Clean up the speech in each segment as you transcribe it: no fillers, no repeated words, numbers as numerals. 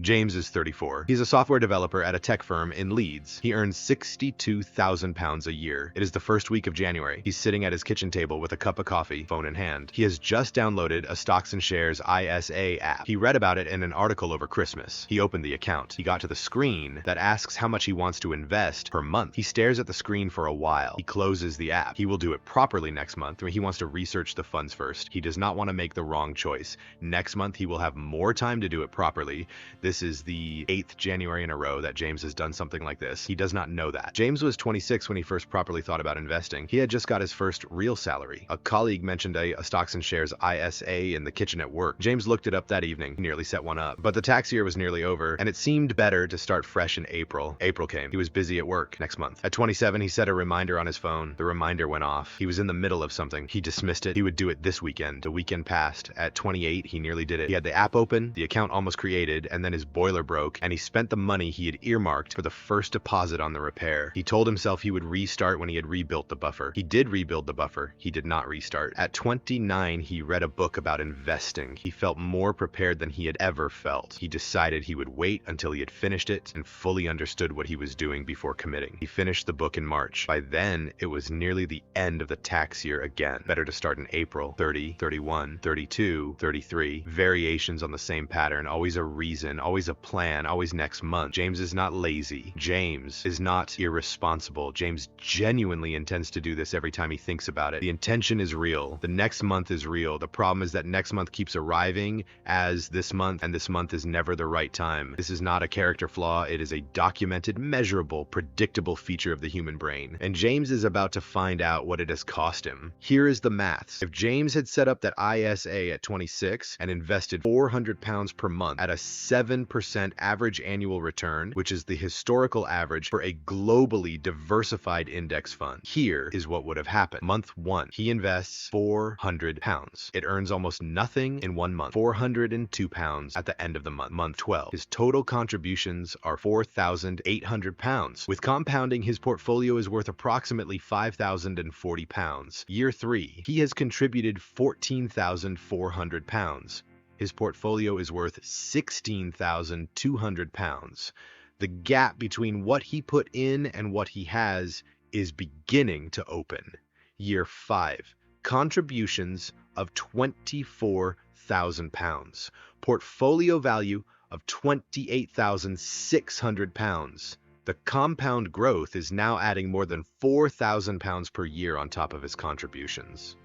James is 34. He's a software developer at a tech firm in Leeds. He earns £62,000 a year. It is the first week of January. He's sitting at his kitchen table with a cup of coffee, phone in hand. He has just downloaded a Stocks and Shares ISA app. He read about it in an article over Christmas. He opened the account. He got to the screen that asks how much he wants to invest per month. He stares at the screen for a while. He closes the app. He will do it properly next month. He wants to research the funds first. He does not want to make the wrong choice. Next month, he will have more time to do it properly. This is the 8th January in a row that James has done something like this. He does not know that. James was 26 when he first properly thought about investing. He had just got his first real salary. A colleague mentioned a Stocks and Shares ISA in the kitchen at work. James looked it up that evening. He nearly set one up. But the tax year was nearly over, and it seemed better to start fresh in April. April came. He was busy at work next month. At 27, he set a reminder on his phone. The reminder went off. He was in the middle of something. He dismissed it. He would do it this weekend. The weekend passed. At 28, he nearly did it. He had the app open, the account almost created, and then his boiler broke, and he spent the money he had earmarked for the first deposit on the repair. He told himself he would restart when he had rebuilt the buffer. He did rebuild the buffer. He did not restart. At 29, he read a book about investing. He felt more prepared than he had ever felt. He decided he would wait until he had finished it and fully understood what he was doing before committing. He finished the book in March. By then, it was nearly the end of the tax year again. Better to start in April. 30, 31, 32, 33. Variations on the same pattern. Always a reason, always a plan, always next month. James is not lazy. James is not irresponsible. James genuinely intends to do this every time he thinks about it. The intention is real. The next month is real. The problem is that next month keeps arriving as this month, and this month is never the right time. This is not a character flaw. It is a documented, measurable, predictable feature of the human brain. And James is about to find out what it has cost him. Here is the maths. If James had set up that ISA at 26 and invested £400 per month at a 7% average annual return, which is the historical average for a globally diversified index fund, here is what would have happened. Month 1, he invests £400. It earns almost nothing in 1 month. £402 at the end of the month. Month 12, his total contributions are £4,800. With compounding, his portfolio is worth approximately £5,040. Year 3, he has contributed £14,400. His portfolio is worth £16,200. The gap between what he put in and what he has is beginning to open. Year 5, contributions of £24,000. Portfolio value of £28,600. The compound growth is now adding more than £4,000 per year on top of his contributions.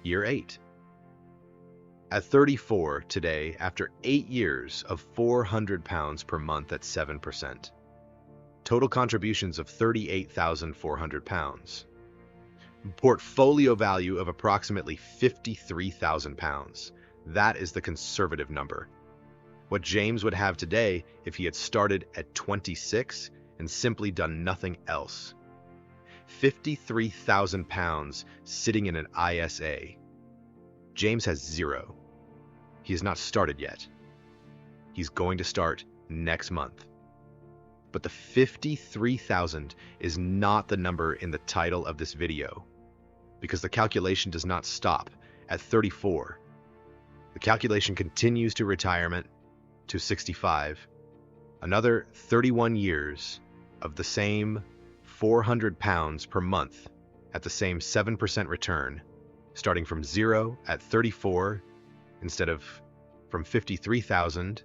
Year 8. At 34 today, after 8 years of £400 per month at 7%, total contributions of £38,400, portfolio value of approximately £53,000. That is the conservative number. What James would have today if he had started at 26 and simply done nothing else. £53,000 sitting in an ISA. James has zero. He has not started yet. He's going to start next month. But the 53,000 is not the number in the title of this video, because the calculation does not stop at 34. The calculation continues to retirement, to 65. Another 31 years of the same £400 per month at the same 7% return, starting from 0 at 34 instead of from 53,000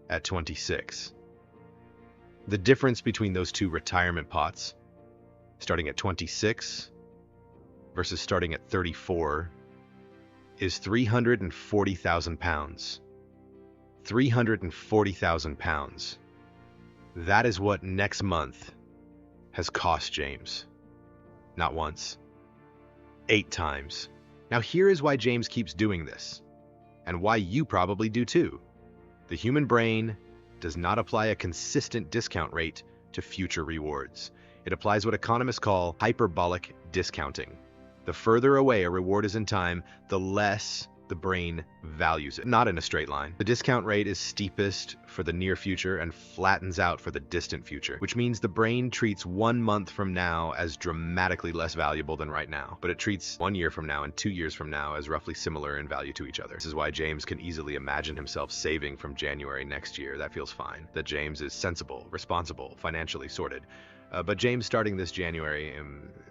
at 26. The difference between those two retirement pots, starting at 26 versus starting at 34, is £340,000. £340,000. That is what next month has cost James. Not once, 8 times. Now here is why James keeps doing this, and why you probably do too. The human brain does not apply a consistent discount rate to future rewards. It applies what economists call hyperbolic discounting. The further away a reward is in time, the less the brain values it, not in a straight line. The discount rate is steepest for the near future and flattens out for the distant future, which means the brain treats 1 month from now as dramatically less valuable than right now, but it treats 1 year from now and 2 years from now as roughly similar in value to each other. This is why James can easily imagine himself saving from January next year. That feels fine. That James is sensible, responsible, financially sorted. But James starting this January,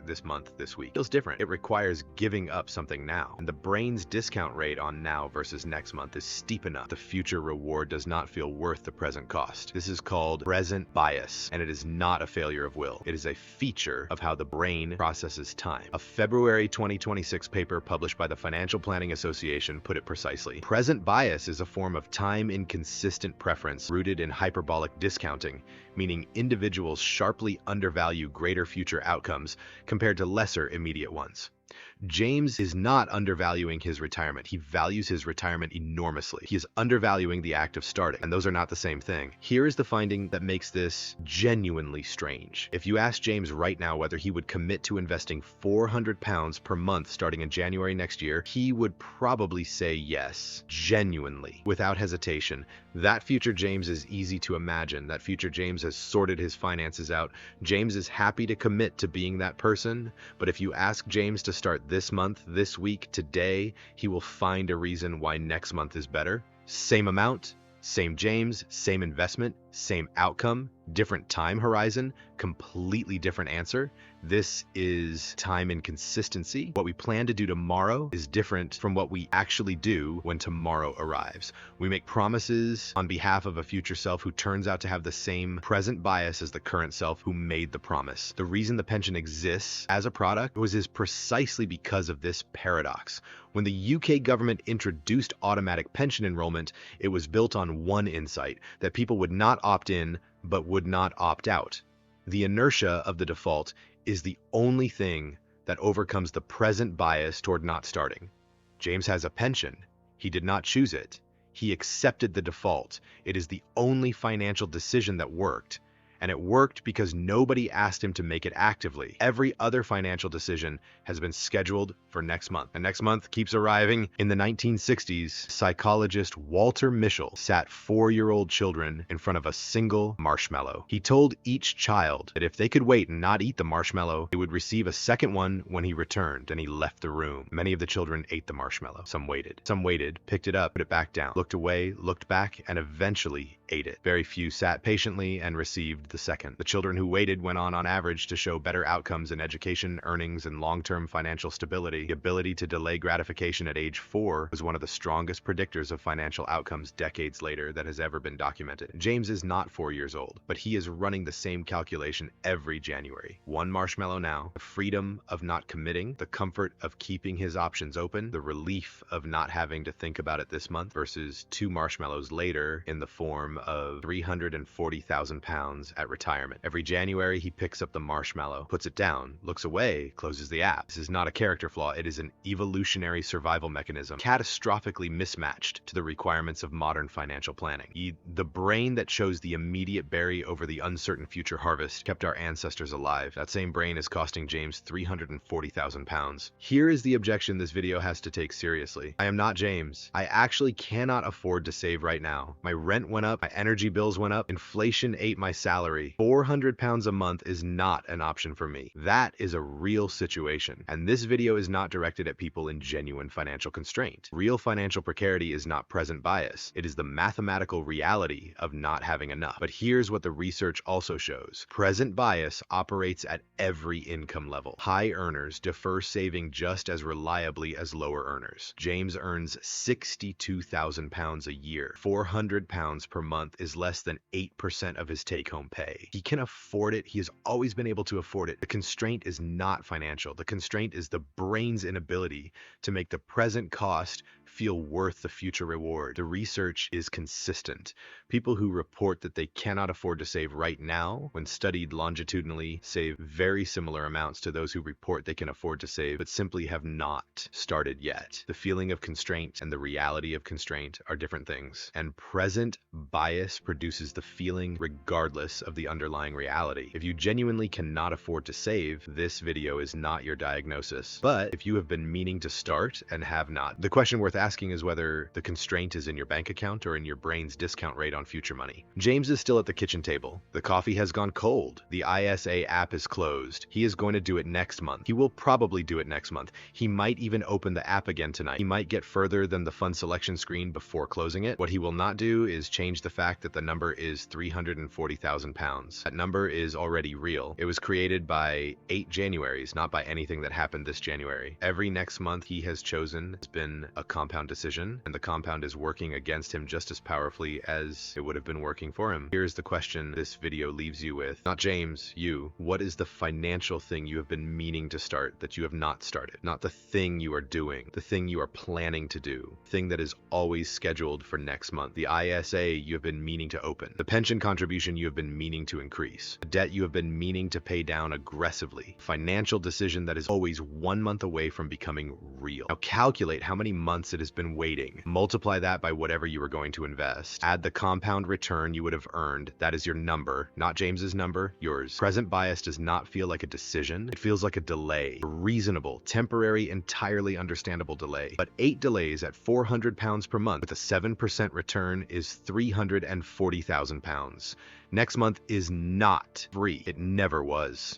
this month, this week, feels different. It requires giving up something now. And the brain's discount rate on now versus next month is steep enough. The future reward does not feel worth the present cost. This is called present bias, and it is not a failure of will. It is a feature of how the brain processes time. A February 2026 paper published by the Financial Planning Association put it precisely. Present bias is a form of time inconsistent preference rooted in hyperbolic discounting, meaning individuals sharply undervalue greater future outcomes compared to lesser immediate ones. James is not undervaluing his retirement. He values his retirement enormously. He is undervaluing the act of starting, and those are not the same thing. Here is the finding that makes this genuinely strange. If you ask James right now whether he would commit to investing £400 per month starting in January next year, he would probably say yes, genuinely, without hesitation. That future James is easy to imagine. That future James has sorted his finances out. James is happy to commit to being that person, but if you ask James to start this month, this week, today, he will find a reason why next month is better. Same amount, same James, same investment, same outcome, different time horizon, completely different answer. This is time inconsistency. What we plan to do tomorrow is different from what we actually do when tomorrow arrives. We make promises on behalf of a future self who turns out to have the same present bias as the current self who made the promise. The reason the pension exists as a product is precisely because of this paradox. When the UK government introduced automatic pension enrollment, it was built on one insight, that people would not opt in, but would not opt out. The inertia of the default is the only thing that overcomes the present bias toward not starting. James has a pension. He did not choose it. He accepted the default. It is the only financial decision that worked. And it worked because nobody asked him to make it actively. Every other financial decision has been scheduled for next month. And next month keeps arriving. In the 1960s, psychologist Walter Mischel sat 4-year-old children in front of a single marshmallow. He told each child that if they could wait and not eat the marshmallow, they would receive a second one when he returned, and he left the room. Many of the children ate the marshmallow. Some waited, picked it up, put it back down, looked away, looked back, and eventually ate it. Very few sat patiently and received the second. The children who waited went on average to show better outcomes in education, earnings, and long-term financial stability. The ability to delay gratification at age 4 was one of the strongest predictors of financial outcomes decades later that has ever been documented. James is not 4 years old, but he is running the same calculation every January. 1 marshmallow now, the freedom of not committing, the comfort of keeping his options open, the relief of not having to think about it this month, versus 2 marshmallows later in the form of £340,000 at retirement. Every January, he picks up the marshmallow, puts it down, looks away, closes the app. This is not a character flaw. It is an evolutionary survival mechanism, catastrophically mismatched to the requirements of modern financial planning. The brain that chose the immediate berry over the uncertain future harvest kept our ancestors alive. That same brain is costing James £340,000. Here is the objection this video has to take seriously. I am not James. I actually cannot afford to save right now. My rent went up, my energy bills went up, inflation ate my salary. £400 a month is not an option for me. That is a real situation. And this video is not directed at people in genuine financial constraint. Real financial precarity is not present bias. It is the mathematical reality of not having enough. But here's what the research also shows. Present bias operates at every income level. High earners defer saving just as reliably as lower earners. James earns £62,000 a year. £400 per month is less than 8% of his take-home pay. He can afford it. He has always been able to afford it. The constraint is not financial. The constraint is the brain's inability to make the present cost feel worth the future reward. The research is consistent. People who report that they cannot afford to save right now, when studied longitudinally, save very similar amounts to those who report they can afford to save but simply have not started yet. The feeling of constraint and the reality of constraint are different things, and present bias produces the feeling regardless of the underlying reality. If you genuinely cannot afford to save, this video is not your diagnosis. But if you have been meaning to start and have not, the question worth asking is whether the constraint is in your bank account or in your brain's discount rate on future money. James is still at the kitchen table. The coffee has gone cold. The ISA app is closed. He is going to do it next month. He will probably do it next month. He might even open the app again tonight. He might get further than the fund selection screen before closing it. What he will not do is change the fact that the number is £340,000. That number is already real. It was created by 8 Januaries, not by anything that happened this January. Every next month he has chosen has been a compound decision, and the compound is working against him just as powerfully as it would have been working for him. Here's the question this video leaves you with. Not James, you. What is the financial thing you have been meaning to start that you have not started? Not the thing you are doing, the thing you are planning to do, the thing that is always scheduled for next month, the ISA you have been meaning to open, the pension contribution you have been meaning to increase, the debt you have been meaning to pay down aggressively, financial decision that is always 1 month away from becoming real. Now calculate how many months it has been waiting. Multiply that by whatever you are going to invest. Add the compound return you would have earned. That is your number, not James's number, yours. Present bias does not feel like a decision. It feels like a delay. A reasonable, temporary, entirely understandable delay. But 8 delays at £400 per month with a 7% return is £340,000. Next month is not free. It never was.